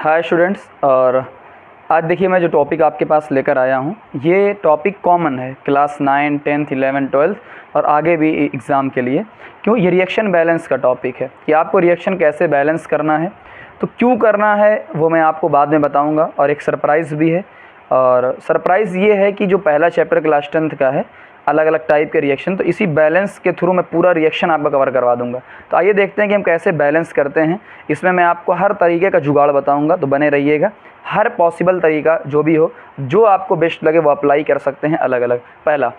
Hi students. और आज देखिए मैं जो टॉपिक आपके पास लेकर आया हूँ ये टॉपिक कॉमन है क्लास 9, 10th, 11, 12 और आगे भी एग्ज़ाम के लिए। क्यों? ये रिएक्शन बैलेंस का टॉपिक है कि आपको रिएक्शन कैसे बैलेंस करना है, तो क्यों करना है वो मैं आपको बाद में बताऊँगा। और एक सरप्राइज़ भी है, और सरप्राइज़ ये है कि जो पहला चैप्टर क्लास 10th का है अलग अलग टाइप के रिएक्शन, तो इसी बैलेंस के थ्रू मैं पूरा रिएक्शन आपका कवर करवा दूंगा। तो आइए देखते हैं कि हम कैसे बैलेंस करते हैं। इसमें मैं आपको हर तरीके का जुगाड़ बताऊंगा, तो बने रहिएगा। हर पॉसिबल तरीका जो भी हो, जो आपको बेस्ट लगे वो अप्लाई कर सकते हैं अलग अलग।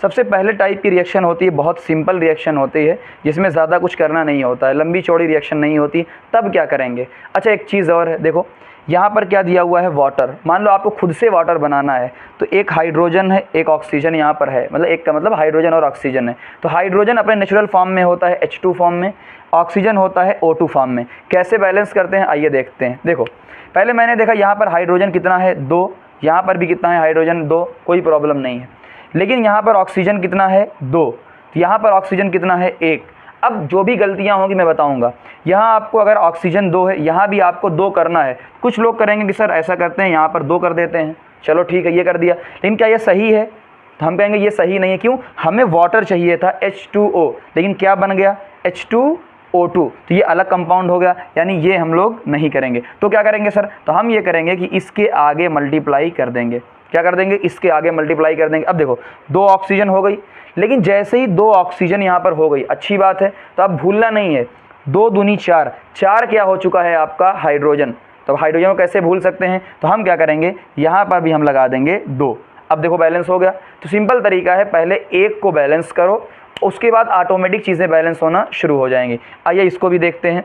सबसे पहले टाइप की रिएक्शन होती है, बहुत सिंपल रिएक्शन होती है जिसमें ज़्यादा कुछ करना नहीं होता है, लंबी चौड़ी रिएक्शन नहीं होती। तब क्या करेंगे? अच्छा, एक चीज़ और है, देखो यहाँ पर क्या दिया हुआ है, वाटर। मान लो आपको खुद से वाटर बनाना है, तो एक हाइड्रोजन है, एक ऑक्सीजन यहाँ पर है, मतलब एक का मतलब हाइड्रोजन और ऑक्सीजन है। तो हाइड्रोजन अपने नेचुरल फॉर्म में होता है H2 फॉर्म में, ऑक्सीजन होता है O2 फॉर्म में। कैसे बैलेंस करते हैं आइए देखते हैं। देखो पहले मैंने देखा यहाँ पर हाइड्रोजन कितना है, 2, यहाँ पर भी कितना है हाइड्रोजन, 2, कोई प्रॉब्लम नहीं है। लेकिन यहाँ पर ऑक्सीजन कितना है, 2, तो यहाँ पर ऑक्सीजन कितना है, 1। अब जो भी गलतियां होंगी मैं बताऊंगा। यहाँ आपको अगर ऑक्सीजन 2 है, यहाँ भी आपको 2 करना है। कुछ लोग करेंगे कि सर ऐसा करते हैं यहाँ पर 2 कर देते हैं, चलो ठीक है ये कर दिया, लेकिन क्या ये सही है? तो हम कहेंगे ये सही नहीं है। क्यों? हमें वाटर चाहिए था H2O, लेकिन क्या बन गया, H2O2, तो ये अलग कंपाउंड हो गया, यानी ये हम लोग नहीं करेंगे। तो क्या करेंगे सर? तो हम ये करेंगे कि इसके आगे मल्टीप्लाई कर देंगे। क्या कर देंगे? इसके आगे मल्टीप्लाई कर देंगे। अब देखो 2 ऑक्सीजन हो गई, लेकिन जैसे ही 2 ऑक्सीजन यहाँ पर हो गई, अच्छी बात है, तो अब भूलना नहीं है 2 दूनी 4, 4 क्या हो चुका है आपका हाइड्रोजन। तो हाइड्रोजन को कैसे भूल सकते हैं? तो हम क्या करेंगे, यहाँ पर भी हम लगा देंगे 2। अब देखो बैलेंस हो गया। तो सिंपल तरीका है, पहले एक को बैलेंस करो, उसके बाद ऑटोमेटिक चीज़ें बैलेंस होना शुरू हो जाएंगी। आइए इसको भी देखते हैं।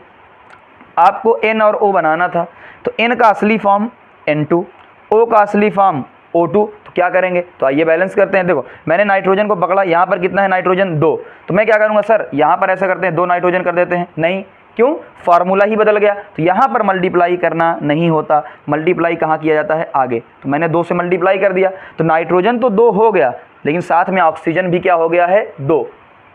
आपको N और O बनाना था, तो N का असली फॉर्म N2, O का असली फॉर्म O2, तो क्या करेंगे? तो आइए बैलेंस करते हैं। देखो मैंने नाइट्रोजन को पकड़ा, यहाँ पर कितना है नाइट्रोजन, 2, तो मैं क्या करूँगा सर, यहाँ पर ऐसा करते हैं 2 नाइट्रोजन कर देते हैं। नहीं, क्यों? फार्मूला ही बदल गया। तो यहाँ पर मल्टीप्लाई करना नहीं होता, मल्टीप्लाई कहाँ किया जाता है, आगे। तो मैंने 2 से मल्टीप्लाई कर दिया, तो नाइट्रोजन तो 2 हो गया, लेकिन साथ में ऑक्सीजन भी क्या हो गया है, 2।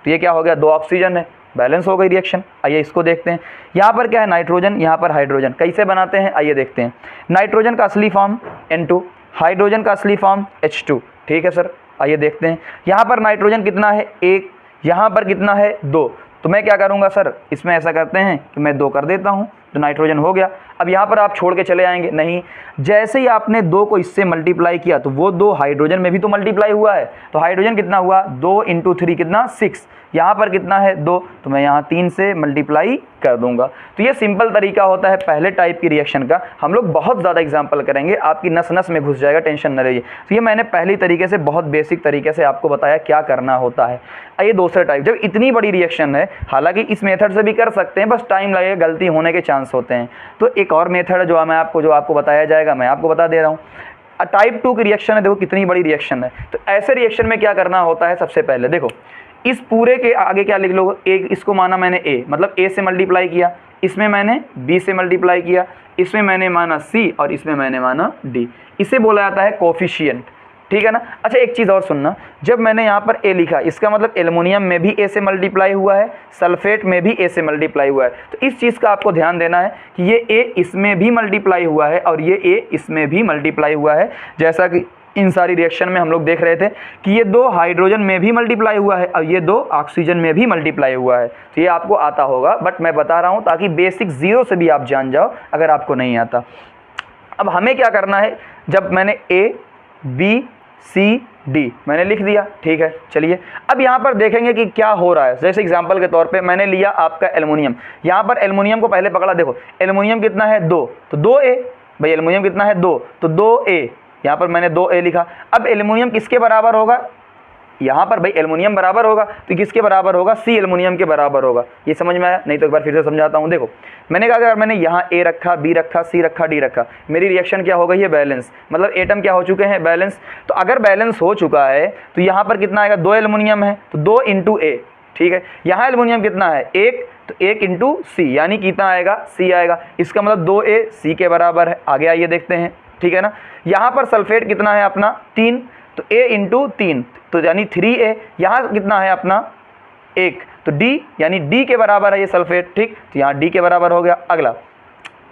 तो ये क्या हो गया, 2 ऑक्सीजन है, बैलेंस हो गई रिएक्शन। आइए इसको देखते हैं। यहाँ पर क्या है नाइट्रोजन, यहाँ पर हाइड्रोजन। कैसे बनाते हैं आइए देखते हैं। नाइट्रोजन का असली फॉर्म N2, हाइड्रोजन का असली फॉर्म H2। ठीक है सर, आइए देखते हैं। यहाँ पर नाइट्रोजन कितना है, 1, यहाँ पर कितना है, 2, तो मैं क्या करूँगा सर, इसमें ऐसा करते हैं कि मैं 2 कर देता हूँ, तो नाइट्रोजन हो गया। अब यहाँ पर आप छोड़ के चले आएंगे, नहीं, जैसे ही आपने 2 को इससे मल्टीप्लाई किया तो वो 2 हाइड्रोजन में भी तो मल्टीप्लाई हुआ है। तो हाइड्रोजन कितना हुआ, 2 × 3 कितना, 6, यहाँ पर कितना है 2, तो मैं यहाँ 3 से मल्टीप्लाई कर दूंगा। तो ये सिंपल तरीका होता है पहले टाइप की रिएक्शन का। हम लोग बहुत ज़्यादा एग्जाम्पल करेंगे, आपकी नस नस में घुस जाएगा, टेंशन न रहिए। तो ये मैंने पहली तरीके से बहुत बेसिक तरीके से आपको बताया क्या करना होता है। आइए दूसरा टाइप, जब इतनी बड़ी रिएक्शन है, हालांकि इस मेथड से भी कर सकते हैं, बस टाइम लगेगा, गलती होने के चांस होते हैं। तो एक और मेथड है जो आपको बताया जाएगा, मैं आपको बता दे रहा हूँ। टाइप 2 की रिएक्शन है, देखो कितनी बड़ी रिएक्शन है। तो ऐसे रिएक्शन में क्या करना होता है, सबसे पहले देखो इस पूरे के आगे क्या लिख लो, एक इसको माना मैंने A, मतलब A से मल्टीप्लाई किया, इसमें मैंने B से मल्टीप्लाई किया, इसमें मैंने माना C और इसमें मैंने माना D। इसे बोला जाता है कोफिशिएंट। ठीक है ना? अच्छा एक चीज़ और सुनना, जब मैंने यहाँ पर A लिखा, इसका मतलब एल्युमिनियम में भी A से मल्टीप्लाई हुआ है, सल्फेट में भी A से मल्टीप्लाई हुआ है। तो इस चीज़ का आपको ध्यान देना है कि ये A इसमें भी मल्टीप्लाई हुआ है और ये A इसमें भी मल्टीप्लाई हुआ है। जैसा कि इन सारी रिएक्शन में हम लोग देख रहे थे कि ये 2 हाइड्रोजन में भी मल्टीप्लाई हुआ है और ये 2 ऑक्सीजन में भी मल्टीप्लाई हुआ है। तो ये आपको आता होगा, बट मैं बता रहा हूँ ताकि बेसिक 0 से भी आप जान जाओ अगर आपको नहीं आता। अब हमें क्या करना है, जब मैंने A, B, C, D मैंने लिख दिया, ठीक है, चलिए अब यहाँ पर देखेंगे कि क्या हो रहा है। जैसे एग्जांपल के तौर पे मैंने लिया आपका एल्युमिनियम, यहाँ पर एल्युमिनियम को पहले पकड़ा, देखो एल्युमिनियम कितना है, 2, तो 2A, भाई एल्युमिनियम कितना है, 2, तो 2A, यहाँ पर मैंने 2A लिखा। अब एल्युमिनियम किसके बराबर होगा, यहाँ पर भाई एल्युमिनियम बराबर होगा, तो किसके बराबर होगा, C एल्युमिनियम के बराबर होगा। ये समझ में आया? नहीं तो एक बार फिर से समझाता हूँ। देखो मैंने कहा अगर मैंने यहाँ A रखा, B रखा, C रखा, D रखा, मेरी रिएक्शन क्या हो गई है, बैलेंस, मतलब एटम क्या हो चुके हैं, बैलेंस। तो अगर बैलेंस हो चुका है तो यहाँ पर कितना आएगा, 2 एल्युमिनियम है तो 2 × A, ठीक है। यहाँ एल्युमिनियम कितना है, 1, तो 1 × C, यानी कितना आएगा, C आएगा। इसका मतलब 2A C के बराबर है। आगे आइए देखते हैं, ठीक है ना। यहाँ पर सल्फेट कितना है अपना, 3, तो A × 3, तो यानी 3A। यहाँ कितना है अपना, 1, तो D, यानी D के बराबर है ये सल्फेट, ठीक, तो यहाँ D के बराबर हो गया। अगला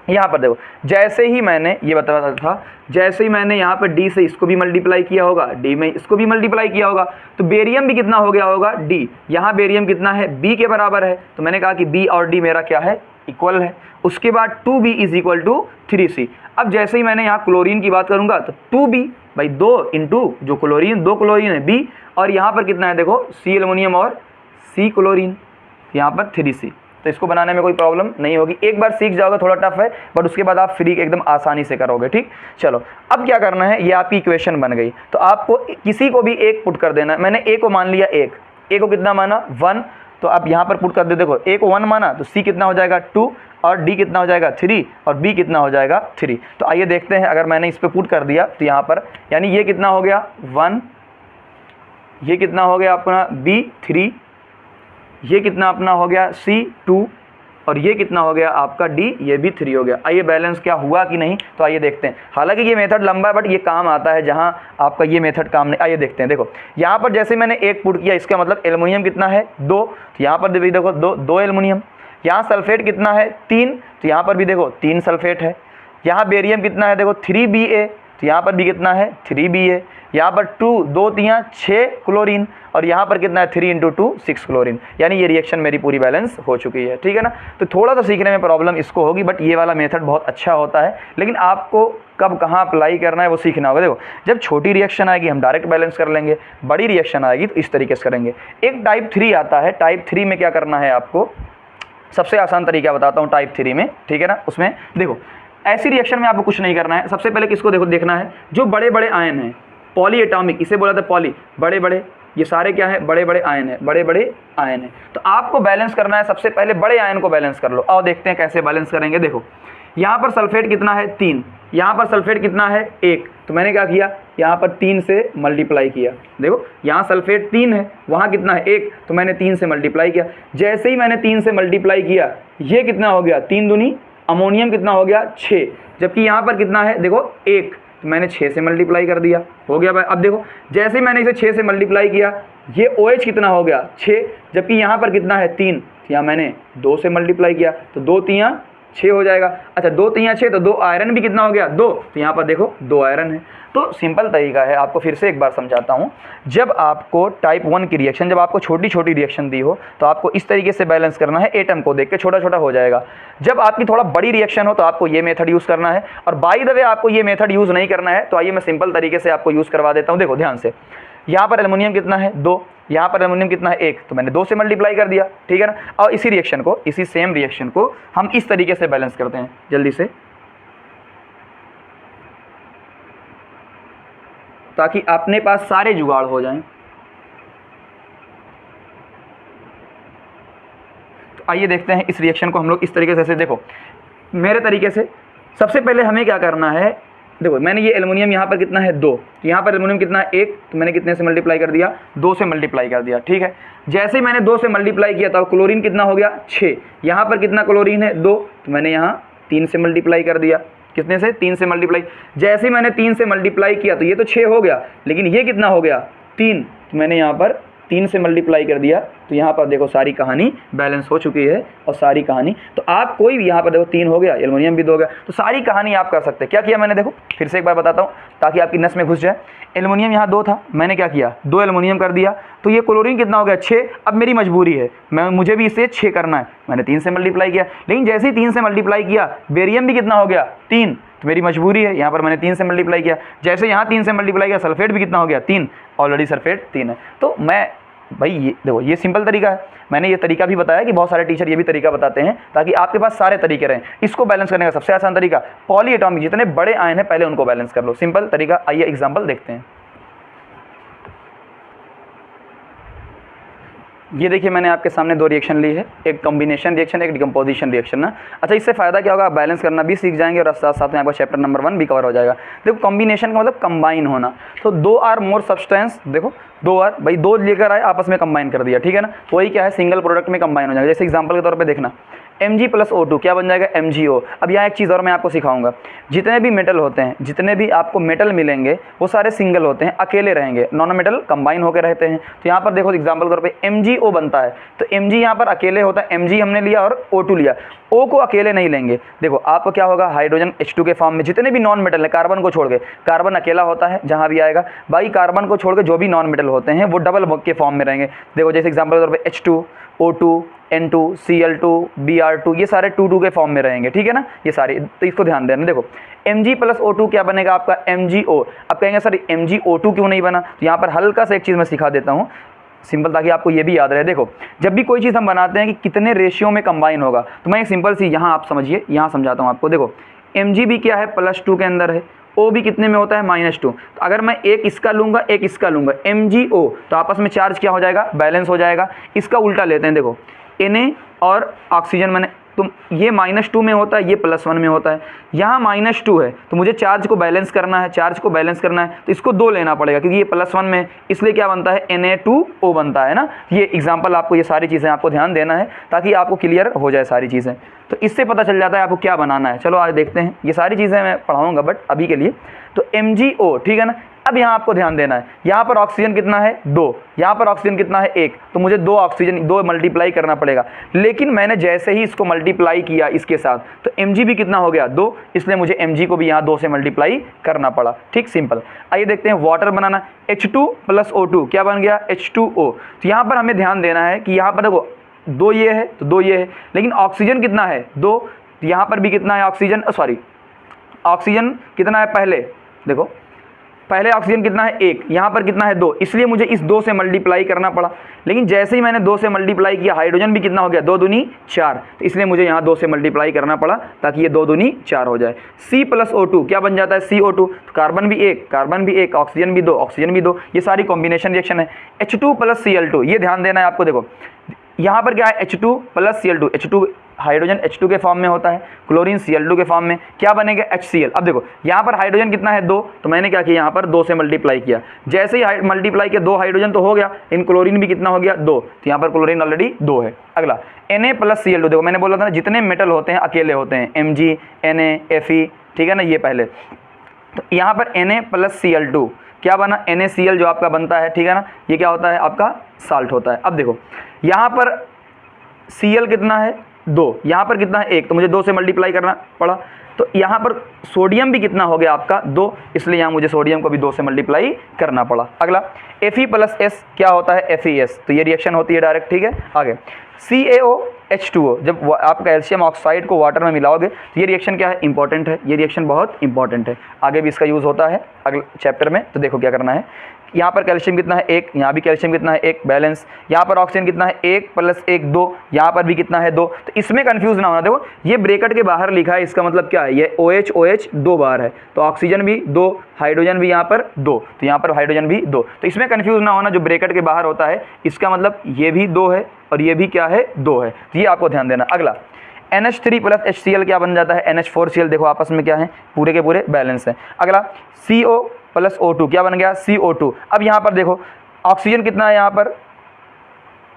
यहाँ पर देखो, जैसे ही मैंने ये बताया था, जैसे ही मैंने यहाँ पर डी से इसको भी मल्टीप्लाई किया होगा, डी में इसको भी मल्टीप्लाई किया होगा, तो बेरियम भी कितना हो गया होगा, डी। यहाँ बेरियम कितना है, बी के बराबर है, तो मैंने कहा कि बी और डी मेरा क्या है, इक्वल है। उसके बाद 2b is equal to 3c। अब जैसे ही मैंने यहाँ क्लोरीन की बात करूँगा तो 2b भाई 2 इंटू जो क्लोरीन, 2 क्लोरीन है b, और यहाँ पर कितना है देखो, c एल्युमिनियम और c क्लोरीन, यहाँ पर 3c। तो इसको बनाने में कोई प्रॉब्लम नहीं होगी, एक बार सीख जाओगे, थोड़ा टफ है बट उसके बाद आप फ्री एकदम आसानी से करोगे। ठीक, चलो अब क्या करना है, ये आपकी इक्वेशन बन गई, तो आपको किसी को भी एक पुट कर देना है। मैंने ए को मान लिया एक, ए को कितना माना 1, तो अब यहाँ पर पुट कर दे, देखो ए को 1 माना तो सी कितना हो जाएगा 2, और डी कितना हो जाएगा 3, और बी कितना हो जाएगा 3। तो आइए देखते हैं, अगर मैंने इस पर पुट कर दिया तो यहाँ पर यानी ये कितना हो गया 1, ये कितना हो गया अपना बी 3, ये कितना अपना हो गया सी 2, और ये कितना हो गया आपका डी, ये भी 3 हो गया। आइए बैलेंस क्या हुआ कि नहीं, तो आइए देखते हैं। हालांकि ये मेथड लंबा है बट ये काम आता है जहाँ आपका ये मेथड काम नहीं। आइए देखते हैं, देखो यहाँ पर जैसे मैंने एक पुट किया, इसका मतलब एल्युमिनियम कितना है 2, तो यहाँ पर भी देखो 2 एल्युमिनियम। यहाँ सल्फेट कितना है 3, तो यहाँ पर भी देखो 3 सल्फेट है। यहाँ बेरियम कितना है देखो 3Ba, तो यहाँ पर भी कितना है 3Ba। यहाँ पर 2 3 6 क्लोरीन, और यहाँ पर कितना है 3 इंटू 2 6 क्लोरीन। यानी ये रिएक्शन मेरी पूरी बैलेंस हो चुकी है। ठीक है ना, तो थोड़ा सा सीखने में प्रॉब्लम इसको होगी बट ये वाला मेथड बहुत अच्छा होता है, लेकिन आपको कब कहाँ अप्लाई करना है वो सीखना होगा। देखो जब छोटी रिएक्शन आएगी हम डायरेक्ट बैलेंस कर लेंगे, बड़ी रिएक्शन आएगी तो इस तरीके से करेंगे। एक टाइप 3 आता है, टाइप 3 में क्या करना है आपको, सबसे आसान तरीका बताता हूँ टाइप 3 में। ठीक है ना, उसमें देखो ऐसी रिएक्शन में आपको कुछ नहीं करना है। सबसे पहले किसको देखो देखना है, जो बड़े बड़े आयन हैं, पॉली एटॉमिक, इसे बोला था पॉली, बड़े बड़े, ये सारे क्या है बड़े बड़े आयन है, बड़े बड़े आयन है। तो आपको बैलेंस करना है, सबसे पहले बड़े आयन को बैलेंस कर लो। आओ देखते हैं कैसे बैलेंस करेंगे। देखो यहाँ पर सल्फेट कितना है 3, यहाँ पर सल्फेट कितना है 1, तो मैंने क्या किया यहाँ पर 3 से मल्टीप्लाई किया। देखो यहाँ सल्फेट 3 है, वहाँ कितना है 1, तो मैंने 3 से मल्टीप्लाई किया। जैसे ही मैंने 3 से मल्टीप्लाई किया, ये कितना हो गया 3 दूनी अमोनियम कितना हो गया 6, जबकि यहाँ पर कितना है देखो 1, तो मैंने 6 से मल्टीप्लाई कर दिया, हो गया भाई। अब देखो जैसे ही मैंने इसे 6 से मल्टीप्लाई किया, ये OH कितना हो गया 6, जबकि यहाँ पर कितना है 3, तो यहाँ मैंने 2 से मल्टीप्लाई किया, तो 2 3 6 हो जाएगा। अच्छा 2 3 6, तो 2 आयरन भी कितना हो गया 2, तो यहाँ पर देखो 2 आयरन है। तो सिंपल तरीका है, आपको फिर से एक बार समझाता हूँ। जब आपको टाइप 1 की रिएक्शन, जब आपको छोटी छोटी रिएक्शन दी हो तो आपको इस तरीके से बैलेंस करना है, एटम को देख के छोटा छोटा हो जाएगा। जब आपकी थोड़ा बड़ी रिएक्शन हो तो आपको ये मेथड यूज़ करना है, और बाय द वे आपको ये मेथड यूज़ नहीं करना है तो आइए मैं सिंपल तरीके से आपको यूज़ करवा देता हूँ। देखो ध्यान से, यहाँ पर एल्युमिनियम कितना है 2, यहाँ पर एल्युमिनियम कितना है 1, तो मैंने 2 से मल्टीप्लाई कर दिया। ठीक है ना, और इसी रिएक्शन को, इसी सेम रिएक्शन को हम इस तरीके से बैलेंस करते हैं जल्दी से, ताकि अपने पास सारे जुगाड़ हो जाएं। तो आइए देखते हैं इस रिएक्शन को हम लोग इस तरीके से। देखो मेरे तरीके से सबसे पहले हमें क्या करना है, देखो मैंने ये एल्युमिनियम यहाँ पर कितना है 2, तो यहाँ पर एल्युमिनियम कितना है 1, तो मैंने कितने से मल्टीप्लाई कर दिया 2 से मल्टीप्लाई कर दिया। ठीक है, जैसे ही मैंने 2 से मल्टीप्लाई किया तो क्लोरीन कितना हो गया 6, यहाँ पर कितना क्लोरीन है 2, तो मैंने यहाँ 3 से मल्टीप्लाई कर दिया। कितने से 3 से मल्टीप्लाई। जैसे ही मैंने 3 से मल्टीप्लाई किया तो ये तो 6 हो गया, लेकिन ये कितना हो गया 3, तो मैंने यहाँ पर 3 से मल्टीप्लाई कर दिया। तो यहाँ पर देखो सारी कहानी बैलेंस हो चुकी है, और सारी कहानी तो आप कोई भी यहाँ पर देखो 3 हो गया, एल्युमिनियम भी 2 हो गया, तो सारी कहानी आप कर सकते हैं। क्या किया मैंने, देखो फिर से एक बार बताता हूँ ताकि आपकी नस में घुस जाए। एल्युमिनियम यहाँ 2 था, मैंने क्या किया 2 एल्युमिनियम कर दिया, तो ये क्लोरीन कितना हो गया 6। अब मेरी मजबूरी है, मुझे भी इसे 6 करना है, मैंने 3 से मल्टीप्लाई किया। लेकिन जैसे ही 3 से मल्टीप्लाई किया, बेरियम भी कितना हो गया 3, तो मेरी मजबूरी है, यहाँ पर मैंने 3 से मल्टीप्लाई किया। जैसे यहाँ 3 से मल्टीप्लाई किया, सल्फेट भी कितना हो गया 3, ऑलरेडी सल्फेट 3 है। तो मैं भाई ये देखो ये सिंपल तरीका है, मैंने ये तरीका भी बताया कि बहुत सारे टीचर ये भी तरीका बताते हैं ताकि आपके पास सारे तरीके रहें। इसको बैलेंस करने का सबसे आसान तरीका, पॉली एटॉमिक जितने बड़े आयन हैं पहले उनको बैलेंस कर लो, सिंपल तरीका। आइए एग्जांपल देखते हैं। ये देखिए मैंने आपके सामने 2 रिएक्शन ली है, एक कॉम्बिनेशन रिएक्शन, एक डिकम्पोजिशन रिएक्शन ना। अच्छा इससे फ़ायदा क्या होगा, आप बैलेंस करना भी सीख जाएंगे और साथ साथ में आपका चैप्टर नंबर 1 भी कवर हो जाएगा। देखो कॉम्बिनेशन का मतलब कंबाइन होना, तो 2 आर मोर सब्सटेंस, देखो 2 आर भाई 2 लेकर आए आपस में कंबाइन कर दिया। ठीक है ना, तो वही क्या है सिंगल प्रोडक्ट में कंबाइन हो जाएगा। जैसे एग्जाम्पल के तौर पर देखना, Mg प्लस O2 क्या बन जाएगा, MgO। अब यहाँ एक चीज़ और मैं आपको सिखाऊंगा, जितने भी मेटल होते हैं, जितने भी आपको मेटल मिलेंगे वो सारे सिंगल होते हैं, अकेले रहेंगे, नॉन मेटल कंबाइन होकर रहते हैं। तो यहाँ पर देखो एग्जाम्पल के तौर पर MgO बनता है, तो Mg यहाँ पर अकेले होता है, Mg हमने लिया और O2 लिया, O को अकेले नहीं लेंगे। देखो आपको क्या होगा, हाइड्रोजन H2 के फॉर्म में जितने भी नॉन मेटल है, कार्बन को छोड़ के, कार्बन अकेला होता है जहाँ भी आएगा, बाकी कार्बन को छोड़ के जो भी नॉन मेटल होते हैं वो डबल के फॉर्म में रहेंगे। देखो जैसे एग्जाम्पल के तौर पर H2, O2, N2, Cl2, Br2, ये सारे 2 के फॉर्म में रहेंगे, ठीक है ना, ये सारे, तो इसको ध्यान देना। देखो Mg प्लस O2 क्या बनेगा आपका, MgO। अब कहेंगे सर MgO2 क्यों नहीं बना, तो यहाँ पर हल्का सा एक चीज़ मैं सिखा देता हूँ सिंपल, ताकि आपको ये भी याद रहे। देखो जब भी कोई चीज़ हम बनाते हैं कि कितने रेशियो में कंबाइन होगा, तो मैं एक सिंपल सी यहाँ आप समझिए, यहाँ समझाता हूँ आपको। देखो Mg भी क्या है, +2 के अंदर है, O भी कितने में होता है, -2। तो अगर मैं एक इसका लूँगा, एक इसका लूँगा, MgO, तो आपस में चार्ज क्या हो जाएगा, बैलेंस हो जाएगा। इसका उल्टा लेते हैं, देखो Na और ऑक्सीजन, मैंने तो ये -2 में होता है, ये +1 में होता है, यहाँ -2 है, तो मुझे चार्ज को बैलेंस करना है, चार्ज को बैलेंस करना है तो इसको 2 लेना पड़ेगा, क्योंकि ये +1 में, इसलिए क्या बनता है, Na2O बनता है ना। ये एग्जांपल आपको, ये सारी चीज़ें आपको ध्यान देना है ताकि आपको क्लियर हो जाए सारी चीज़ें, तो इससे पता चल जाता है आपको क्या बनाना है। चलो आज देखते हैं, ये सारी चीज़ें मैं पढ़ाऊँगा बट अभी के लिए तो MgO, ठीक है ना। अब यहाँ आपको ध्यान देना है, यहाँ पर ऑक्सीजन कितना है, 2, यहाँ पर ऑक्सीजन कितना है, 1, तो मुझे 2 ऑक्सीजन 2 मल्टीप्लाई करना पड़ेगा। लेकिन मैंने जैसे ही इसको मल्टीप्लाई किया इसके साथ, तो Mg भी कितना हो गया, 2, इसलिए मुझे Mg को भी यहाँ 2 से मल्टीप्लाई करना पड़ा। ठीक, सिंपल। आइए देखते हैं वाटर बनाना, H2 प्लस O2 क्या बन गया, H2O। तो यहाँ पर हमें ध्यान देना है कि यहाँ पर देखो 2 ये है तो 2 ये है, लेकिन ऑक्सीजन कितना है, 2, तो यहाँ पर भी कितना है ऑक्सीजन, सॉरी ऑक्सीजन कितना है, पहले देखो पहले ऑक्सीजन कितना है, 1, यहाँ पर कितना है, 2, इसलिए मुझे इस 2 से मल्टीप्लाई करना पड़ा। लेकिन जैसे ही मैंने 2 से मल्टीप्लाई किया, हाइड्रोजन भी कितना हो गया, 2 दूनी 4, तो इसलिए मुझे यहाँ 2 से मल्टीप्लाई करना पड़ा ताकि ये 2 दूनी 4 हो जाए। C प्लस O2 क्या बन जाता है, CO2, तो कार्बन भी 1, कार्बन भी 1, ऑक्सीजन भी 2, ऑक्सीजन भी 2, ये सारी कॉम्बिनेशन रिएक्शन है। H2 प्लस Cl2, ये ध्यान देना है आपको। देखो यहाँ पर क्या है, H2 plus Cl2, H2 hydrogen H2 के फॉर्म में होता है, क्लोरीन Cl2 के फॉर्म में, क्या बनेगा, HCl। अब देखो यहाँ पर हाइड्रोजन कितना है, 2, तो मैंने क्या किया, यहाँ पर 2 से मल्टीप्लाई किया। जैसे ही मल्टीप्लाई किया, 2 हाइड्रोजन तो हो गया, इन क्लोरीन भी कितना हो गया, 2, तो यहाँ पर क्लोरीन ऑलरेडी 2 है। अगला Na प्लस Cl2, देखो मैंने बोला था ना जितने मेटल होते हैं अकेले होते हैं, Mg, Na, Fe, ठीक है ना, ये पहले। तो यहाँ पर Na प्लस Cl2 क्या बना, NaCl जो आपका बनता है, ठीक है ना, ये क्या होता है आपका साल्ट होता है। अब देखो यहाँ पर Cl कितना है, 2, यहाँ पर कितना है, 1, तो मुझे 2 से मल्टीप्लाई करना पड़ा। तो यहाँ पर सोडियम भी कितना हो गया आपका, 2, इसलिए यहाँ मुझे सोडियम को भी 2 से मल्टीप्लाई करना पड़ा। अगला Fe प्लस S क्या होता है, FeS, तो ये रिएक्शन होती है डायरेक्ट, ठीक है। आगे CaOH2O, जब आप कैल्शियम ऑक्साइड को वाटर में मिलाओगे तो ये रिएक्शन क्या है, इंपॉर्टेंट है, ये रिएक्शन बहुत इंपॉर्टेंट है, आगे भी इसका यूज़ होता है अगले चैप्टर में। तो देखो क्या करना है, यहाँ पर कैल्शियम कितना है, 1, यहाँ भी कैल्शियम कितना है, 1, बैलेंस। यहाँ पर ऑक्सीजन कितना है, 1 प्लस 1 2, यहाँ पर भी कितना है, 2। तो इसमें कंफ्यूज ना होना, देखो ये ब्रैकेट के बाहर लिखा है, इसका मतलब क्या है, ये OH OH 2 बार है, तो ऑक्सीजन भी 2, हाइड्रोजन भी यहाँ पर 2, तो यहाँ पर हाइड्रोजन भी 2, तो इसमें कंफ्यूज ना होना, जो ब्रैकेट के बाहर होता है इसका मतलब ये भी 2 है और ये भी क्या है, 2 है, तो ये आपको ध्यान देना। अगला NH3 प्लस HCl क्या बन जाता है, NH4Cl, देखो आपस में क्या है, पूरे के पूरे बैलेंस है। अगला CO प्लस O2 क्या बन गया, CO2। अब यहाँ पर देखो ऑक्सीजन कितना है, यहाँ पर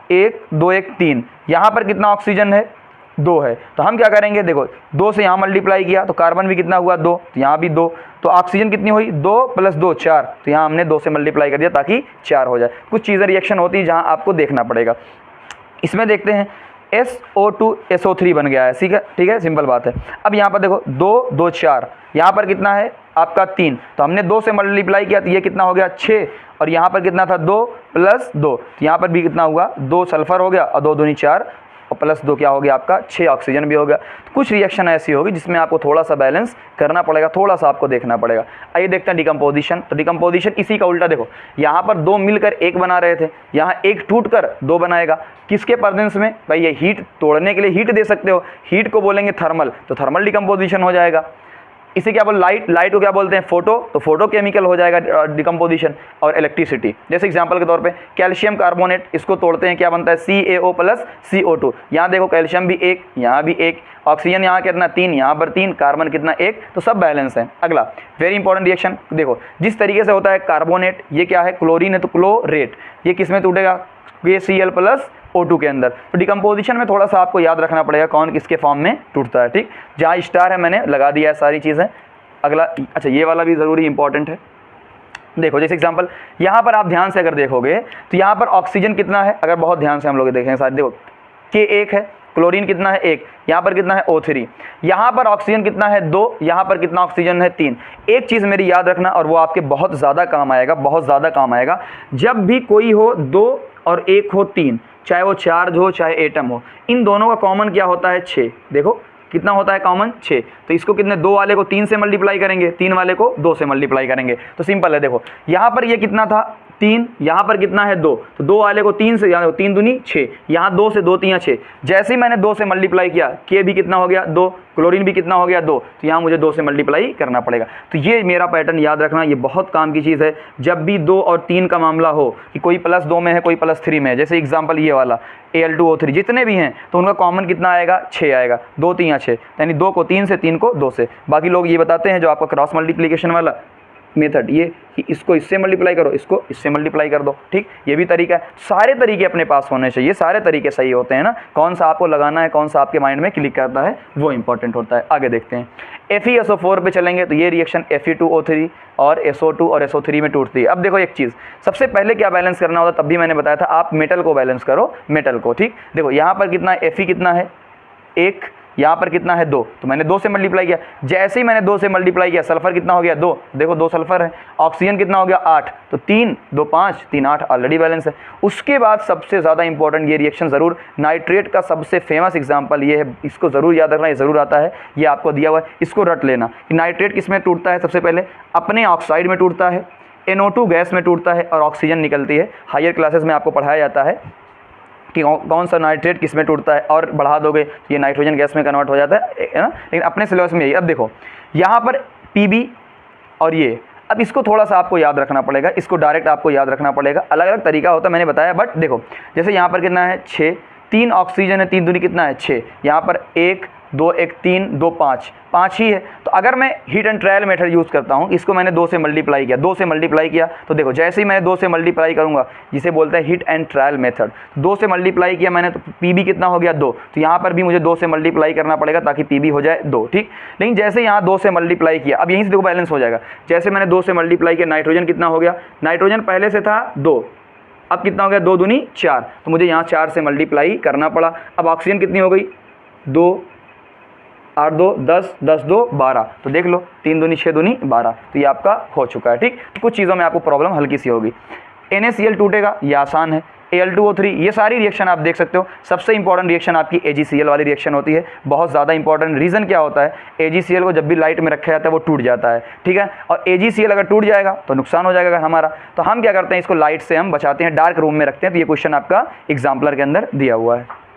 1 2 1 3, यहाँ पर कितना ऑक्सीजन है, 2 है, तो हम क्या करेंगे, देखो 2 से यहाँ मल्टीप्लाई किया तो कार्बन भी कितना हुआ, 2, तो यहाँ भी 2, तो ऑक्सीजन कितनी हुई, 2 प्लस 2 4, तो यहाँ हमने 2 से मल्टीप्लाई कर दिया ताकि 4 हो जाए। कुछ चीज़ें रिएक्शन होती है जहाँ आपको देखना पड़ेगा। इसमें देखते हैं SO2 SO3 बन गया है, ठीक है, सिंपल बात है। अब यहाँ पर देखो 2 2 4, यहाँ पर कितना है आपका 3, तो हमने 2 से मल्टीप्लाई किया तो ये कितना हो गया, 6, और यहाँ पर कितना था, 2 प्लस 2, तो यहाँ पर भी कितना हुआ, 2 सल्फर हो गया और 2 दूनी 4 और प्लस 2 क्या हो गया आपका, 6 ऑक्सीजन भी हो गया। तो कुछ रिएक्शन ऐसी होगी जिसमें आपको थोड़ा सा बैलेंस करना पड़ेगा, थोड़ा सा आपको देखना पड़ेगा। आइए देखते हैं डिकम्पोजिशन। तो डिकम्पोजिशन इसी का उल्टा, देखो यहाँ पर 2 मिलकर 1 बना रहे थे, यहाँ 1 टूट कर 2 बनाएगा, किसके प्रेजेंस में, भाई ये हीट तोड़ने के लिए हीट दे सकते हो, हीट को बोलेंगे थर्मल, तो थर्मल डिकम्पोजिशन हो जाएगा। इसे क्या बोल, लाइट को क्या बोलते हैं, फोटो, तो फोटो केमिकल हो जाएगा डिकम्पोजिशन। और इलेक्ट्रिसिटी, जैसे एग्जांपल के तौर पे कैल्शियम कार्बोनेट, इसको तोड़ते हैं क्या बनता है, CaO प्लस CO2, यहाँ देखो कैल्शियम भी 1, यहाँ भी 1, ऑक्सीजन यहाँ कितना 3, यहाँ पर 3, कार्बन कितना 1, तो सब बैलेंस है। अगला वेरी इंपॉर्टेंट रिएक्शन, देखो जिस तरीके से होता है कार्बोनेट, ये क्या है, क्लोरीन है तो क्लोरेट, ये किस में टूटेगा, KCl प्लस O2 के अंदर। तो डिकम्पोजिशन में थोड़ा सा आपको याद रखना पड़ेगा कौन किसके फॉर्म में टूटता है, ठीक। जहाँ स्टार है मैंने लगा दिया है सारी चीज़ें। अगला, अच्छा ये वाला भी ज़रूरी इंपॉर्टेंट है। देखो जैसे एग्जांपल यहाँ पर आप ध्यान से अगर देखोगे तो यहाँ पर ऑक्सीजन कितना है, अगर बहुत ध्यान से हम लोग देखेंगे साथ, देखो K1 है, क्लोरीन कितना है 1, यहाँ पर कितना है O3, यहाँ पर ऑक्सीजन कितना है 2, यहाँ पर कितना ऑक्सीजन है 3। एक चीज़ मेरी याद रखना और वो आपके बहुत ज़्यादा काम आएगा, बहुत ज़्यादा काम आएगा। जब भी कोई हो 2 और 1 हो 3, चाहे वो चार्ज हो चाहे एटम हो, इन दोनों का कॉमन क्या होता है 6। देखो कितना होता है कॉमन 6। तो इसको कितने, 2 वाले को 3 से मल्टीप्लाई करेंगे, 3 वाले को 2 से मल्टीप्लाई करेंगे। तो सिंपल है, देखो यहाँ पर ये कितना था 3, यहाँ पर कितना है 2, तो 2 वाले को 3 से, यहाँ 3 दूनी 6, यहाँ 2 से 2 3 6। जैसे ही मैंने 2 से मल्टीप्लाई किया, K भी कितना हो गया 2, क्लोरीन भी कितना हो गया 2, तो यहाँ मुझे 2 से मल्टीप्लाई करना पड़ेगा। तो ये मेरा पैटर्न याद रखना, ये बहुत काम की चीज़ है। जब भी 2 और 3 का मामला हो कि कोई +2 में है कोई +3 में है, जैसे एग्जाम्पल ये वाला Al2O3 जितने भी हैं, तो उनका कॉमन कितना आएगा 6 आएगा, 2 3 6, यानी 2 को 3 से, 3 को 2 से। बाकी लोग ये बताते हैं जो आपका क्रॉस मल्टीप्लिकेशन वाला मेथड, ये कि इसको इससे मल्टीप्लाई करो, इसको इससे मल्टीप्लाई कर दो, ठीक। ये भी तरीका है। सारे तरीके अपने पास होने चाहिए, सारे तरीके सही होते हैं ना। कौन सा आपको लगाना है, कौन सा आपके माइंड में क्लिक करता है, वो इंपॉर्टेंट होता है। आगे देखते हैं, FeSO4 पे चलेंगे तो ये रिएक्शन Fe2O3 और SO2 और SO3 में टूटती है। अब देखो एक चीज़, सबसे पहले क्या बैलेंस करना होता है, तब भी मैंने बताया था आप मेटल को बैलेंस करो, मेटल को, ठीक। देखो यहाँ पर कितना है, Fe कितना है 1, यहाँ पर कितना है 2, तो मैंने 2 से मल्टीप्लाई किया। जैसे ही मैंने 2 से मल्टीप्लाई किया, सल्फर कितना हो गया 2, देखो 2 सल्फर है। ऑक्सीजन कितना हो गया 8, तो 3 2 5 3 8, ऑलरेडी बैलेंस है। उसके बाद सबसे ज़्यादा इंपॉर्टेंट ये रिएक्शन ज़रूर, नाइट्रेट का सबसे फेमस एग्जाम्पल ये है, इसको ज़रूर याद रखना, ये ज़रूर आता है, ये आपको दिया हुआ है, इसको रट लेना कि नाइट्रेट किस में टूटता है। सबसे पहले अपने ऑक्साइड में टूटता है, NO2 गैस में टूटता है और ऑक्सीजन निकलती है। हायर क्लासेस में आपको पढ़ाया जाता है कि कौन सा नाइट्रेट किस में टूटता है, और बढ़ा दोगे ये नाइट्रोजन गैस में कन्वर्ट हो जाता है ना। लेकिन अपने सिलेबस में यही। अब देखो यहाँ पर Pb और ये, अब इसको थोड़ा सा आपको याद रखना पड़ेगा, इसको डायरेक्ट आपको याद रखना पड़ेगा, अलग अलग तरीका होता है मैंने बताया। बट देखो जैसे यहाँ पर कितना है 6, 3 ऑक्सीजन है, 3 दूनी कितना है 6, यहाँ पर 1 2 1 3 2 5 5 ही है। तो अगर मैं heat and trial method use करता हूँ, इसको मैंने 2 से मल्टीप्लाई किया, 2 से मल्टीप्लाई किया, तो देखो जैसे ही मैंने 2 से मल्टीप्लाई करूँगा, जिसे बोलते हैं हीट एंड ट्रायल मेथड, 2 से मल्टीप्लाई किया मैंने, तो Pb कितना हो गया 2, तो यहाँ पर भी मुझे 2 से मल्टीप्लाई करना पड़ेगा ताकि Pb हो जाए 2, ठीक। लेकिन जैसे यहाँ 2 से मल्टीप्लाई किया, अब यहीं से देखो बैलेंस हो जाएगा। जैसे मैंने 2 से मल्टीप्लाई किया, नाइट्रोजन कितना हो गया, नाइट्रोजन पहले से था 2, अब कितना हो गया 2 दूनी 4, तो मुझे यहाँ 4 से मल्टीप्लाई करना पड़ा। अब ऑक्सीजन कितनी हो गई 2 8 2 10 10 2 12, तो देख लो 3 दूनी 6 दूनी 12, तो ये आपका हो चुका है, ठीक। कुछ चीज़ों में आपको प्रॉब्लम हल्की सी होगी। NaCl टूटेगा, ये आसान है। Al2O3, ये सारी रिएक्शन आप देख सकते हो। सबसे इंपॉर्टेंट रिएक्शन आपकी AgCl वाली रिएक्शन होती है, बहुत ज़्यादा इंपॉर्टेंट। रीज़न क्या होता है, AgCl को जब भी लाइट में रखा जाता है वो टूट जाता है, ठीक है। और AgCl अगर टूट जाएगा तो नुकसान हो जाएगा हमारा। तो हम क्या करते हैं, इसको लाइट से हम बचाते हैं, डार्क रूम में रखते हैं। तो ये क्वेश्चन आपका एग्जाम्पलर के अंदर दिया हुआ है।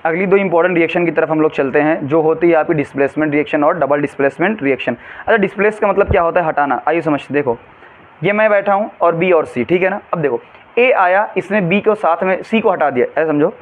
अगली 2 इंपॉर्टेंट रिएक्शन की तरफ हम लोग चलते हैं, जो होती है आपकी डिस्प्लेसमेंट रिएक्शन और डबल डिस्प्लेसमेंट रिएक्शन। अच्छा, डिस्प्लेस का मतलब क्या होता है, हटाना। आइए समझते। देखो ये मैं बैठा हूँ और B और C, ठीक है ना। अब देखो A आया, इसने B को साथ में C को हटा दिया, ऐसा समझो।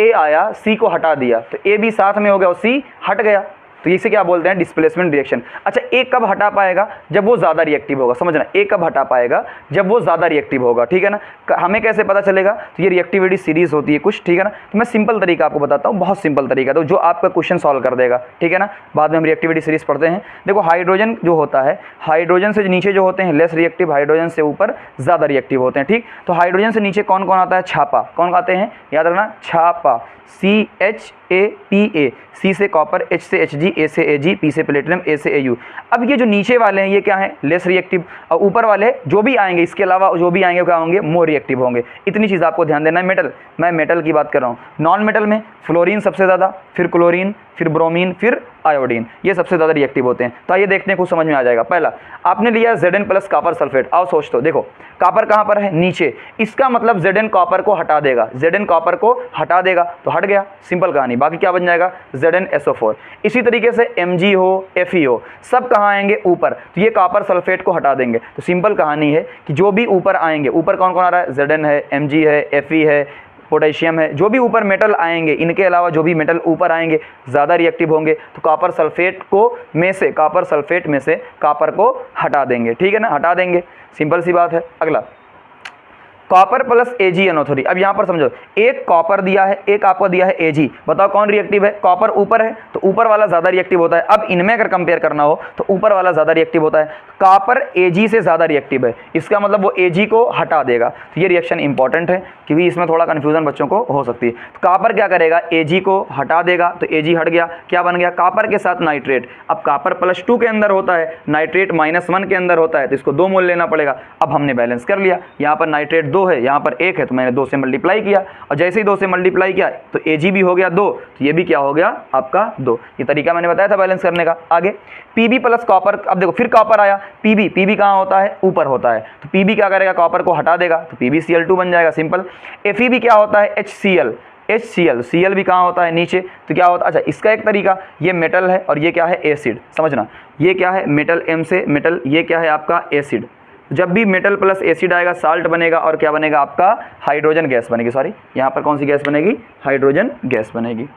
A आया, C को हटा दिया, तो A भी साथ में हो गया और C हट गया, तो इसे क्या बोलते हैं, डिस्प्लेसमेंट रिएक्शन। अच्छा, A कब हटा पाएगा, जब वो ज़्यादा रिएक्टिव होगा, समझना। A कब हटा पाएगा, जब वो ज़्यादा रिएक्टिव होगा, ठीक है ना। हमें कैसे पता चलेगा, तो ये रिएक्टिविटी सीरीज होती है कुछ, ठीक है ना। तो मैं सिंपल तरीका आपको बताता हूँ, बहुत सिंपल तरीका, तो जो आपका क्वेश्चन सॉल्व कर देगा, ठीक है ना। बाद में हम रिएक्टिविटी सीरीज पढ़ते हैं। देखो हाइड्रोजन जो होता है, हाइड्रोजन से नीचे जो होते हैं लेस रिएक्टिव, हाइड्रोजन से ऊपर ज़्यादा रिएक्टिव होते हैं, ठीक। तो हाइड्रोजन से नीचे कौन कौन आता है, छापा। कौन आते हैं, याद रखना, छापा, CHAPA, C से कॉपर, H से Hg, A से Ag, P से प्लेटिनम, A से Au। अब ये जो नीचे वाले हैं ये क्या है, लेस रिएक्टिव, और ऊपर वाले जो भी आएंगे, इसके अलावा जो भी आएंगे क्या होंगे, मोर रिएक्टिव होंगे। इतनी चीज़ आपको ध्यान देना है। मेटल, मैं मेटल की बात कर रहा हूँ। नॉन मेटल में फ्लोरीन सबसे ज़्यादा, फिर क्लोरीन, फिर ब्रोमीन, फिर आयोडीन, ये सबसे ज़्यादा रिएक्टिव होते हैं। तो आइए देखते हैं, कुछ समझ में आ जाएगा। पहला आपने लिया Zn प्लस कॉपर सल्फेट। आओ सोच तो, देखो कॉपर कहाँ पर है, नीचे, इसका मतलब Zn कॉपर को हटा देगा, Zn कॉपर को हटा देगा तो हट गया, सिंपल कहानी। बाकी क्या बन जाएगा, ZnSO4। इसी तरीके से Mg हो, Fe हो, सब कहाँ आएंगे, ऊपर, तो ये कॉपर सल्फेट को हटा देंगे। तो सिंपल कहानी है कि जो भी ऊपर आएंगे, ऊपर कौन कौन आ रहा है, Zn है, Mg है, Fe है, पोटेशियम है, जो भी ऊपर मेटल आएंगे, इनके अलावा जो भी मेटल ऊपर आएंगे ज़्यादा रिएक्टिव होंगे, तो कॉपर सल्फेट में से कॉपर को हटा देंगे, ठीक है ना, हटा देंगे। सिंपल सी बात है। अगला कॉपर प्लस AgNO3। अब यहाँ पर समझो, एक कॉपर दिया है, एक आपको दिया है Ag, बताओ कौन रिएक्टिव है? कॉपर ऊपर है तो ऊपर वाला ज़्यादा रिएक्टिव होता है। अब इनमें अगर कंपेयर करना हो तो ऊपर वाला ज़्यादा रिएक्टिव होता है। कॉपर Ag से ज़्यादा रिएक्टिव है, इसका मतलब वो Ag को हटा देगा। तो ये रिएक्शन इंपॉर्टेंट है क्योंकि इसमें थोड़ा कन्फ्यूजन बच्चों को हो सकती है। तो कॉपर क्या करेगा? Ag को हटा देगा, तो Ag हट गया, क्या बन गया? कॉपर के साथ नाइट्रेट। अब कॉपर +2 के अंदर होता है, नाइट्रेट -1 के अंदर होता है, तो इसको 2 मोल लेना पड़ेगा। अब हमने बैलेंस कर लिया, यहाँ पर नाइट्रेट 2 है, यहाँ पर 1 है, तो मैंने 2 से मल्टीप्लाई किया, और जैसे ही 2 से मल्टीप्लाई किया तो Ag भी हो गया 2, तो ये भी क्या हो गया आपका 2। ये तरीका मैंने बताया था बैलेंस करने का। आगे Pb प्लस कॉपर, अब देखो फिर कॉपर आया, Pb कहाँ होता है? ऊपर होता है, तो Pb क्या करेगा? कॉपर को हटा देगा, तो PbCl2 बन जाएगा, सिंपल। Fe क्या होता है? HCl, Cl भी कहाँ होता है? नीचे, तो क्या होता है? अच्छा, इसका एक तरीका, ये मेटल है और ये क्या है? एसिड। समझना, ये क्या है? मेटल, M से मेटल, ये क्या है आपका? एसिड। जब भी मेटल प्लस एसिड आएगा साल्ट बनेगा, और क्या बनेगा आपका? हाइड्रोजन गैस बनेगी। सॉरी, यहाँ पर कौन सी गैस बनेगी? हाइड्रोजन गैस बनेगी,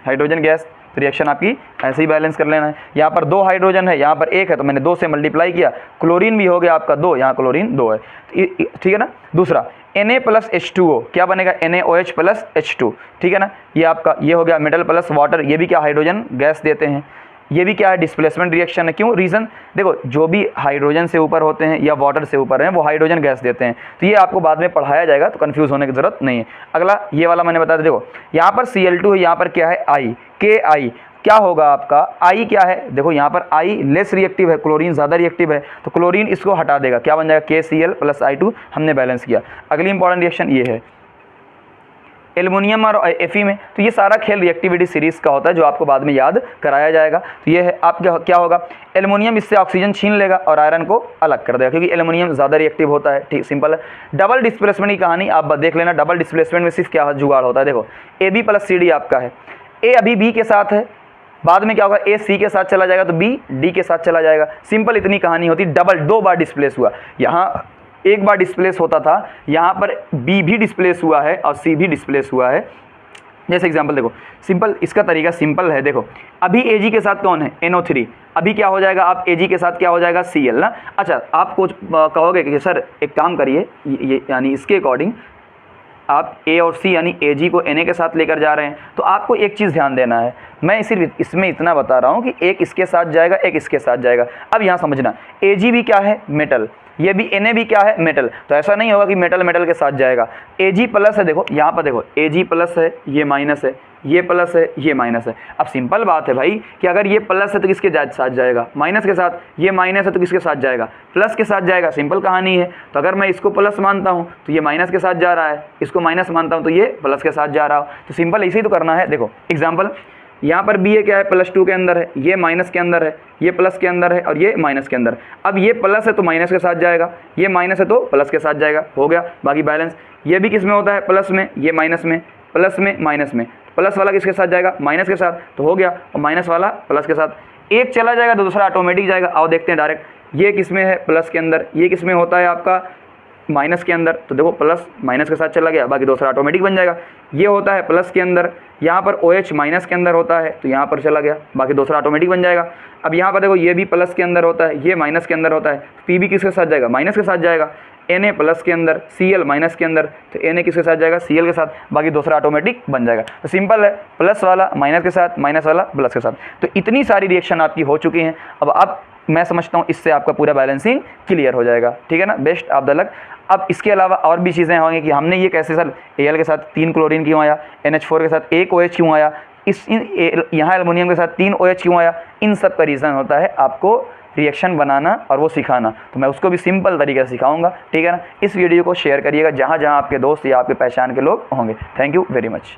हाइड्रोजन गैस। तो रिएक्शन आपकी ऐसे ही बैलेंस कर लेना है। यहाँ पर 2 हाइड्रोजन है, यहाँ पर 1 है, तो मैंने 2 से मल्टीप्लाई किया, क्लोरीन भी हो गया आपका 2, यहाँ क्लोरीन 2 है, ठीक है ना। दूसरा Na प्लस H2O, क्या बनेगा? NaOH प्लस H2, ठीक है ना। ये आपका ये हो गया मेटल प्लस वाटर, ये भी क्या हाइड्रोजन गैस देते हैं। ये भी क्या है? डिस्प्लेसमेंट रिएक्शन है। क्यों? रीज़न देखो, जो भी हाइड्रोजन से ऊपर होते हैं या वाटर से ऊपर हैं वो हाइड्रोजन गैस देते हैं, तो ये आपको बाद में पढ़ाया जाएगा, तो कंफ्यूज होने की ज़रूरत नहीं है। अगला ये वाला मैंने बताया, देखो यहाँ पर Cl2 है, यहाँ पर क्या है? I, Ki, क्या होगा आपका? I क्या है? देखो यहाँ पर I लेस रिएक्टिव है, क्लोरीन ज़्यादा रिएक्टिव है, तो क्लोरीन इसको हटा देगा, क्या बन जाएगा? KCl plus I2। हमने बैलेंस किया। अगली इंपॉर्टेंट रिएक्शन ये है एल्युमिनियम और Fe में। तो ये सारा खेल रिएक्टिविटी सीरीज़ का होता है जो आपको बाद में याद कराया जाएगा। तो ये है आपका क्या होगा? एल्युमिनियम इससे ऑक्सीजन छीन लेगा और आयरन को अलग कर देगा, क्योंकि एल्युमिनियम ज़्यादा रिएक्टिव होता है। ठीक, सिंपल है। डबल डिस्प्लेसमेंट की कहानी आप देख लेना। डबल डिस्प्लेसमेंट में सिर्फ क्या जुगाड़ होता है? देखो AB प्लस CD आपका है, A अभी B के साथ है, बाद में क्या होगा? A C के साथ चला जाएगा तो B D के साथ चला जाएगा। सिंपल इतनी कहानी होती। डबल 2 बार डिस्प्लेस हुआ, यहाँ 1 बार डिस्प्लेस होता था, यहाँ पर B भी डिस्प्लेस हुआ है और C भी डिस्प्लेस हुआ है। जैसे एग्जांपल देखो, सिंपल इसका तरीका सिंपल है। देखो अभी Ag के साथ कौन है? NO3, अभी क्या हो जाएगा? आप Ag के साथ क्या हो जाएगा? Cl ना। अच्छा, आप कुछ कहोगे कि सर एक काम करिए, ये यानी इसके अकॉर्डिंग आप A और C यानी Ag को Na के साथ लेकर जा रहे हैं, तो आपको एक चीज़ ध्यान देना है। मैं सिर्फ इसमें इतना बता रहा हूँ कि एक इसके साथ जाएगा, एक इसके साथ जाएगा। अब यहाँ समझना, Ag भी क्या है? मेटल, ये भी Na भी क्या है? मेटल। तो ऐसा नहीं होगा कि मेटल मेटल के साथ जाएगा। Ag प्लस है, देखो यहाँ पर देखो Ag प्लस है, ये माइनस है, ये प्लस है, ये माइनस है। अब सिंपल बात है भाई कि अगर ये प्लस है तो किसके साथ जाएगा? माइनस के साथ। ये माइनस है तो किसके साथ जाएगा? प्लस के साथ जाएगा। सिंपल कहानी है। तो अगर मैं इसको प्लस मानता हूँ तो ये माइनस के साथ जा रहा है, इसको माइनस मानता हूँ तो ये प्लस के साथ जा रहा हो। तो सिंपल इसी तो करना है। देखो एग्जाम्पल, यहाँ पर B क्या है? +2 के अंदर है, ये माइनस के अंदर है, ये प्लस के अंदर है और ये माइनस के अंदर। अब ये प्लस है तो माइनस के साथ जाएगा, ये माइनस है तो प्लस के साथ जाएगा, हो गया। बाकी बैलेंस ये भी किस में होता है? प्लस में, ये माइनस में, प्लस में माइनस में। प्लस वाला किसके साथ जाएगा? माइनस के साथ, तो हो गया। और माइनस वाला प्लस के साथ। एक चला जाएगा तो दूसरा ऑटोमेटिक जाएगा। आओ देखते हैं डायरेक्ट। ये किस में है? प्लस के अंदर। ये किस में होता है आपका? माइनस के अंदर। तो देखो प्लस माइनस के साथ चला गया, बाकी दूसरा ऑटोमेटिक बन जाएगा। ये होता है प्लस के अंदर, यहाँ पर OH माइनस के अंदर होता है, तो यहाँ पर चला गया, बाकी दूसरा ऑटोमेटिक बन जाएगा। अब यहाँ पर देखो ये भी प्लस के अंदर होता है, ये माइनस के अंदर होता है, P भी किसके साथ जाएगा? माइनस के साथ जाएगा। Na प्लस के अंदर, Cl माइनस के अंदर, तो Na किसके साथ जाएगा? Cl के साथ, बाकी दूसरा ऑटोमेटिक बन जाएगा। तो सिंपल है, प्लस वाला माइनस के साथ, माइनस वाला प्लस के साथ। तो इतनी सारी रिएक्शन आपकी हो चुकी हैं। अब मैं समझता हूँ इससे आपका पूरा बैलेंसिंग क्लियर हो जाएगा, ठीक है ना। Best of the luck. अब इसके अलावा और भी चीज़ें होंगी कि हमने ये कैसे सर Al के साथ 3 क्लोरीन क्यों आया, NH4 के साथ 1 OH क्यों आया, यहाँ एल्युमिनियम के साथ 3 OH क्यों आया। इन सब का रीज़न होता है आपको रिएक्शन बनाना और वो सिखाना। तो मैं उसको भी सिंपल तरीके से सिखाऊंगा, ठीक है ना। इस वीडियो को शेयर करिएगा जहाँ जहाँ आपके दोस्त या आपके पहचान के लोग होंगे। Thank you very much.